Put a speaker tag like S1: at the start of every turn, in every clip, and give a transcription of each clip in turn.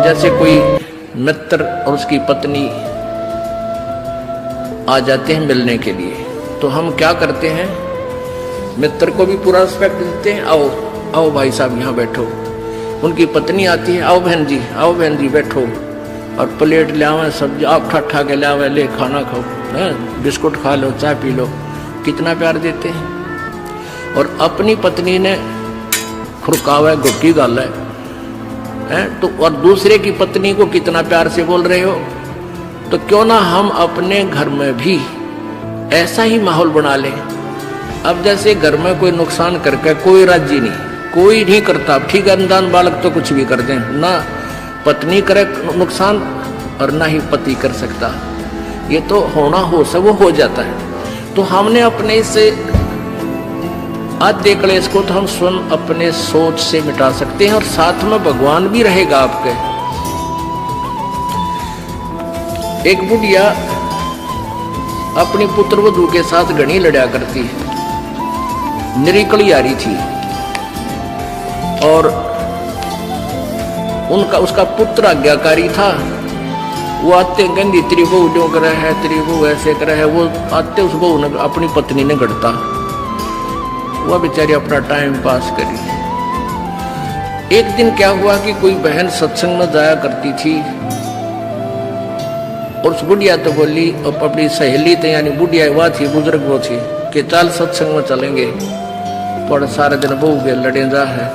S1: जैसे कोई मित्र और उसकी पत्नी आ जाते हैं मिलने के लिए, तो हम क्या करते हैं, मित्र को भी पूरा रिस्पेक्ट देते हैं, आओ आओ भाई साहब यहाँ बैठो। उनकी पत्नी आती है, आओ बहन जी बैठो, और प्लेट ले आवे, सब्जी आप ठा के ले आवे, ले खाना खाओ, बिस्कुट खा लो, चाय पी लो। कितना प्यार देते हैं। और अपनी पत्नी ने खुरकावा घुट्टी गाला है तो, और दूसरे की पत्नी को कितना प्यार से बोल रहे हो। तो क्यों ना हम अपने घर में भी ऐसा ही माहौल बना लें। अब जैसे घर में कोई नुकसान करके कोई राजी नहीं, कोई नहीं करता, ठीक है, अनजान बालक तो कुछ भी कर दें, ना पत्नी करे नुकसान और ना ही पति कर सकता, ये तो होना हो सब वो हो जाता है। तो हमने अपने इसे आधे क्लेश को तो हम स्वयं अपने सोच से मिटा सकते हैं, और साथ में भगवान भी रहेगा आपके। एक बुढ़िया अपनी पुत्रवधू के साथ घनी लड़ा करती है, निरीकली आ रही थी, और उसका पुत्र आज्ञाकारी था। वो आते गंदी तेरी बहू जो करे है, तेरी बहू ऐसे करे है, वो आते उस बहू ने अपनी पत्नी ने गढ़ता, वह बेचारी अपना टाइम पास करी। एक दिन क्या हुआ कि कोई बहन सत्संग में जाया करती थी, और उस बुढ़िया तो बोली, अपनी सहेली तो यानी बुढ़िया वह थी, बुजुर्ग वो थी, कि चल सत्संग में चलेंगे, थोड़ा सारे दिन बहू के लड़े जा है,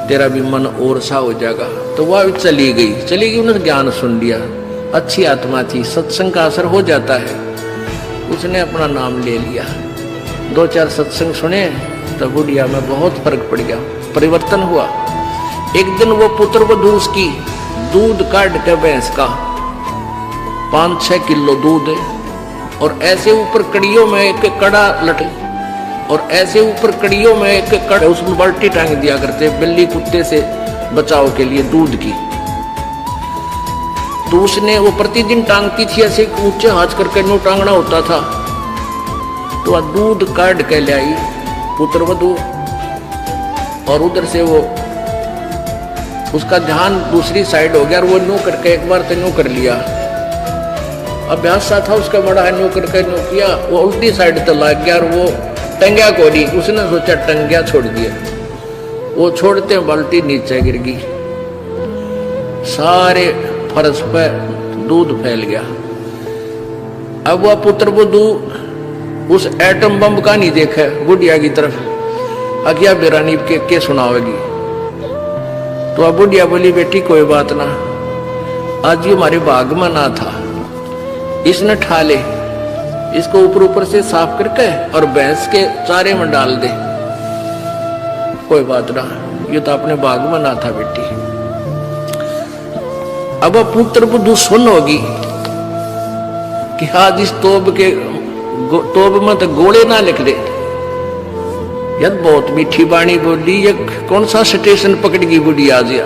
S1: तेरा भी मन और सा हो जाएगा। तो वह भी चली गई, उन्होंने ज्ञान सुन लिया, अच्छी आत्मा थी, सत्संग का असर हो जाता है। उसने अपना नाम ले लिया, 2-4 सत्संग सुने, तो बुढ़िया में बहुत फर्क पड़ गया, परिवर्तन हुआ। एक दिन वो पुत्रवधू उसकी दूध काट के भैंस का 5-6 किलो दूध, और ऐसे ऊपर कड़ियों में एक कड़ा लटे, और ऐसे ऊपर कड़ियों में एक कड़ा, उसमें बाल्टी टांग दिया करते बिल्ली कुत्ते से बचाव के लिए दूध की। तो उसने वो प्रतिदिन टांगती थी, ऐसे ऊंचे हाथ करके नो टांगना होता था। तो वह दूध काट के ले आई पुत्रवधू, और उधर से वो उसका ध्यान दूसरी साइड हो गया, और वो नो करके एक बार तो नो कर लिया, अभ्यास सा था उसका बड़ा है, नो करके नो किया, वो उल्टी साइड तो लग गया, और वो टंगिया को नहीं, उसने सोचा टंगिया छोड़ दिया, वो छोड़ते बाल्टी नीचे गिर गई, सारे फर्श पे दूध फैल गया। अब वह पुत्रवधू उस एटम बम का नहीं देखा बुढ़िया की तरफ, अगिया बेरानी के सुनावेगी। तो अब बुढ़िया बोली, बेटी कोई बात ना, आज ये हमारे भाग में ना था, इसने ठा ले, इसको ऊपर से साफ करके और भैंस के चारे में डाल दे, कोई बात ना, ये तो अपने बाग में ना था बेटी। अब पुत्रवधू सुन होगी कि आज इस तोब में तो गोले ना लिख दे, यद बहुत मीठी बाणी बोली, ये कौन सा स्टेशन पकड़गी बुढ़ी आज या।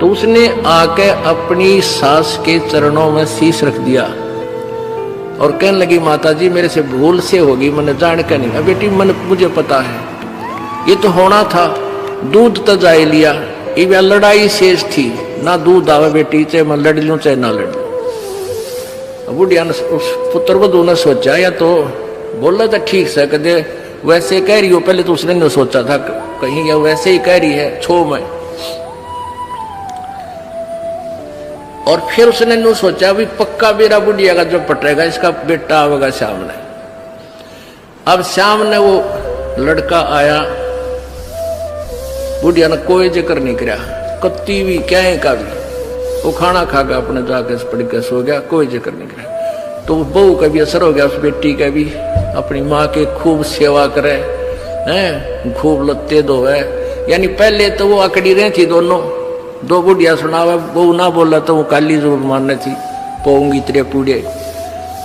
S1: तो उसने आके अपनी सास के चरणों में शीश रख दिया, और कहने लगी, माता जी मेरे से भूल से होगी, मैंने जान के नहीं। अब बेटी मुझे पता है, ये तो होना था, दूध तो जाए लिया, ये लड़ाई शेष थी, ना दूध आवे बेटी, चाहे मैं लड़ लूं चाहे ना लड़। बुढ़िया ने, उस पुत्रवधू ने सोचा, या तो बोला था ठीक से, कहते वैसे कह रही हो, पहले तो उसने नहीं सोचा था कहीं या वैसे ही कह रही है छो में, और फिर उसने नहीं सोचा भी पक्का मेरा बुढ़िया का जो पटेगा इसका बेटा आवेगा सामने। अब सामने वो लड़का आया, बुढ़िया ने कोई जिक्र नहीं किया, कत्ती भी क्या का भी, वो खाना खा के अपने जाके पड़ के सो गया, कोई जिक्र नहीं किया। तो बहू का भी असर हो गया, उस बेटी का भी, अपनी माँ के खूब सेवा करे हैं, खूब लत्ते धोवे, यानी पहले तो वो अकड़ी रही थी दोनों, दो बुढ़िया सुनावा, बहू ना बोला तो वो काली जरूर मारने थी, पोंगी तेरे पूड़े।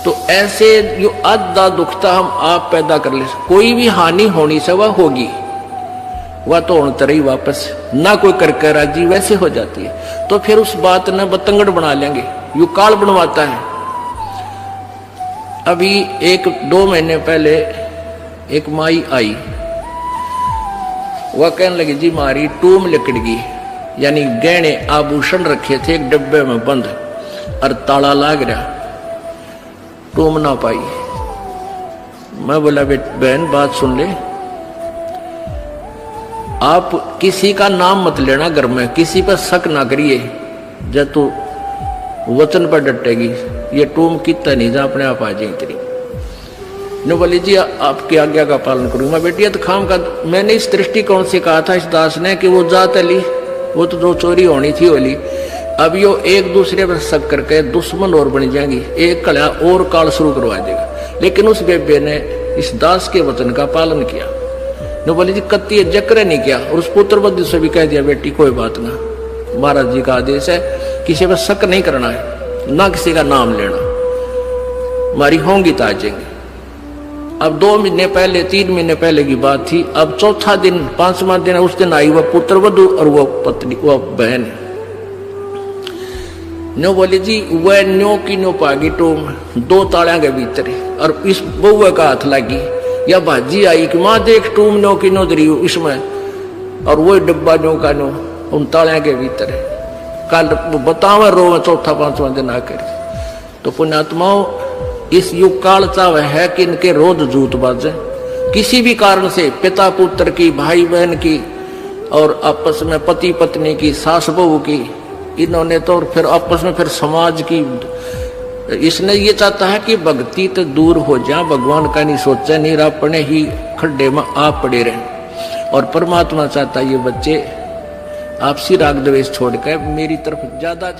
S1: तो ऐसे जो आधा दुखता हम आप पैदा कर ले, कोई भी हानि होनी से वह होगी, वह तो होने तरह ही वापस ना कोई करके राजी वैसे हो जाती है। तो फिर उस बात ने बतंगड़ बना लेंगे, यू काल बनवाता है। अभी 1-2 महीने पहले एक माई आई, वह कहने लगी जी मारी टूम लिकड़ गई, यानी गहने आभूषण रखे थे एक डब्बे में बंद और ताला लाग रहा, टूम ना पाई। मैं बोला बहन बात सुन ले, आप किसी का नाम मत लेना घर में, किसी पर शक ना करिए, जब तू वचन पर डटेगी ये टूम कितना नहीं जा अपने आप आ जाएगी तेरी। ने बोली जी आपकी आज्ञा का पालन करूंगा। मैं बेटी तो खाम का मैंने इस दृष्टिकोण से कहा था इस दास ने कि वो जात ली, वो तो जो चोरी होनी थी वो ली। अब यो एक दूसरे पर शक करके दुश्मन और बन जाएंगी, एक कला और काल शुरू करवा देगा। लेकिन उस बेबे ने इस दास के वचन का पालन किया। ने बोली जी कत्ती जक्र नहीं किया, और उस पुत्र बुद्धि से भी कह दिया बेटी कोई बात ना, महाराज जी का आदेश है किसी पर शक नहीं करना है, ना किसी का नाम लेना, हमारी होंगी तो आ जाएंगे। अब 2 महीने पहले 3 महीने पहले की बात थी। अब चौथा दिन 5वां दिन उस दिन आई वह पुत्र वधु और वह पत्नी वह बहन। न्यो बोली जी वह न्यो की न्यो पागी टूम 2 तालियां के भीतर, और इस बउआ का हाथ लगी या भाजी आई कि माँ देख टूम न्यो की न्यो दरी इसमें, और वही डब्बा न्यो का न्यो उन तालियां के भीतर है। कल बतावा रो चौथा 5वां दिन आकर। तो पुण्यात्माओं इस युग काल चाव है कि इनके रोज जूत बाजे, किसी भी कारण से पिता पुत्र की, भाई बहन की, और आपस में पति पत्नी की, सास बहू की, इन्होंने तो फिर आपस में फिर समाज की। इसने ये चाहता है कि भक्ति तो दूर हो जाए, भगवान का नहीं सोचे, नहीं अपने ही खड्डे में आप पड़े रहे। और परमात्मा चाहता है ये बच्चे आपसी राग द्वेष छोड़कर मेरी तरफ ज्यादा